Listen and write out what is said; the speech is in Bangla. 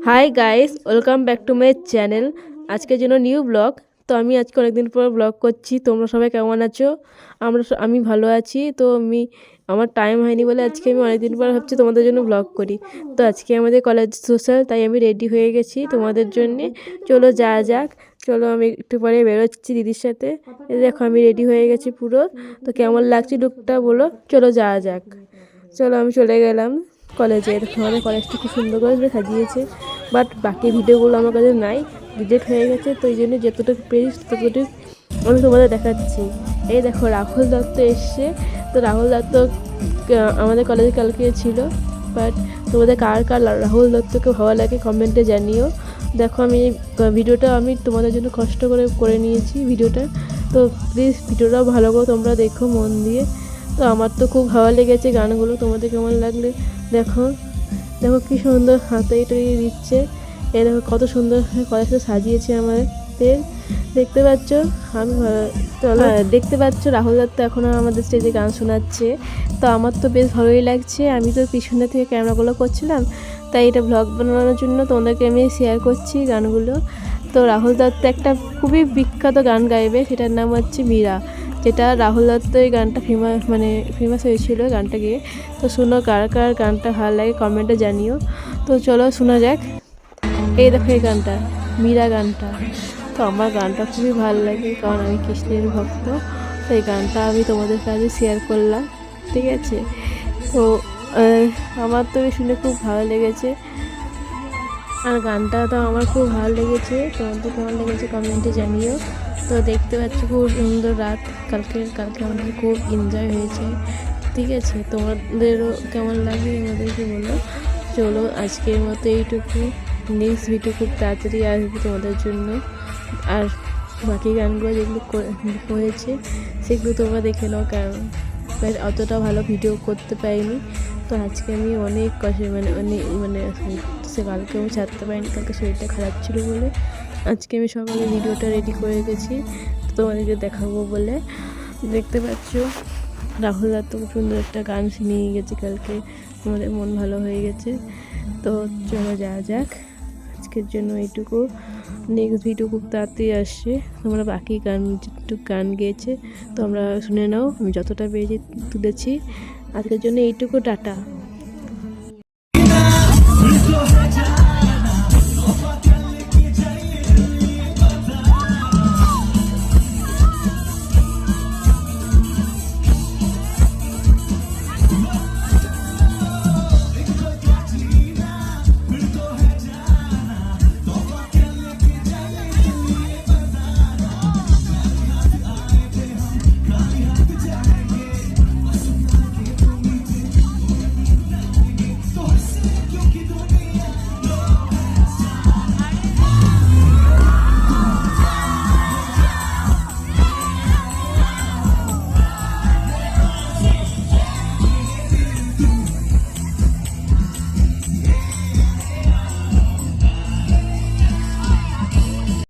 Hi guys, welcome back to my channel. আজকের জন্য নিউ ব্লগ। তো আমি আজকে অনেকদিন পর ব্লগ করছি। তোমরা সবাই কেমন আছো? আমি ভালো আছি। তো আমার টাইম হয়নি বলে আজকে আমি অনেকদিন পর ভাবছি তোমাদের জন্য ব্লগ করি। তো আজকে আমাদের কলেজ সোশ্যাল, তাই আমি রেডি হয়ে গেছি তোমাদের জন্যে। চলো যাওয়া যাক। চলো, আমি একটু পরে বেরোচ্ছি দিদির সাথে। এই দেখো আমি রেডি হয়ে গেছি পুরো। তো কেমন লাগছে লুকটা বলো। চলো যাওয়া যাক। চলো আমি চলে গেলাম কলেজে। আমাদের কলেজটা খুব সুন্দর করে সাজিয়েছে, বাট বাকি ভিডিওগুলো আমার কাছে নাই, ডিলিট হয়ে গেছে। তো এই জন্য যতটুকু পেয়েছি ততটুকু আমি তোমাদের দেখাচ্ছি। এই দেখো রাহুল দত্ত এসছে। তো রাহুল দত্ত আমাদের কলেজে কালকে ছিল। বাট তোমাদের কার কার রাহুল দত্তকে ভালো লাগে কমেন্টে জানিও। দেখো আমি ভিডিওটা আমি তোমাদের জন্য কষ্ট করে নিয়েছি ভিডিওটা। তো প্লিজ ভিডিওটাও ভালো করে তোমরা দেখো মন দিয়ে। তো আমার তো খুব ভালো লেগেছে গানগুলো। তোমাদের কেমন লাগলে দেখো। দেখো কি সুন্দর হাতে এটা দিচ্ছে। এই দেখো কত সুন্দর কলেজটা সাজিয়েছে আমাদের। দেখতে পাচ্ছ? আমি চলো দেখতে পাচ্ছ রাহুল দত্ত এখনও আমাদের স্টেজে গান শোনাচ্ছে। তো আমার তো বেশ ভালোই লাগছে। আমি তো পিছনে থেকে ক্যামেরাগুলো করছিলাম, তাই এটা ব্লগ বানানোর জন্য তোমাদেরকে আমি শেয়ার করছি গানগুলো। তো রাহুল দত্ত একটা খুবই বিখ্যাত গান গাইবে, সেটার নাম হচ্ছে মীরা, যেটা রাহুল দত্ত এই গানটা ফেমাস হয়েছিল গানটা গিয়ে। তো শুনো, কার কার গানটা ভালো লাগে কমেন্টে জানিও। তো চলো শোনা যাক। এই দেখো এই গানটা, মীরা গানটা। তো আমার গানটা খুবই ভালো লাগে, কারণ আমি কৃষ্ণের ভক্ত। তো এই গানটা আমি তোমাদের কাছে শেয়ার করলাম, ঠিক আছে? তো আমার তো শুনে খুব ভালো লেগেছে, আর গানটা তো আমার খুব ভালো লেগেছে। তোমাদের কেমন লেগেছে কমেন্টে জানিও। তো দেখতে পাচ্ছ খুব সুন্দর রাত। কালকে আমাদের খুব এনজয় হয়েছে, ঠিক আছে? তোমাদেরও কেমন লাগে আমাদেরকে বলো। চলো আজকের মতো এইটুকু। নেক্সট ভিডিও খুব তাড়াতাড়ি আসবে তোমাদের জন্য। আর বাকি গানগুলো যেগুলো হয়েছে সেগুলো তোমরা দেখে নাও, কারণ অতটা ভালো ভিডিও করতে পারিনি। তো আজকে আমি অনেক কষ্টে সে কালকে আমি ছাড়তে পারিনি, কালকে শরীরটা খারাপ ছিল বলে। আজকে আমি সকালে ভিডিওটা রেডি করে গেছি তোমাদেরকে দেখাবো বলে। দেখতে পাচ্ছ রাহুল দত্ত খুব সুন্দর একটা গান শুনিয়ে গেছে কালকে, আমাদের মন ভালো হয়ে গেছে। তো চলো যাওয়া যাক। আজকের জন্য এইটুকু। নেক্সট ভিডিও খুব তাড়াতাড়ি আসছে। তোমরা বাকি গান গেয়েছে তোমরা শুনে নাও। আমি যতটা পেয়েছি তুলেছি। আজকের জন্য এইটুকু, টাটা।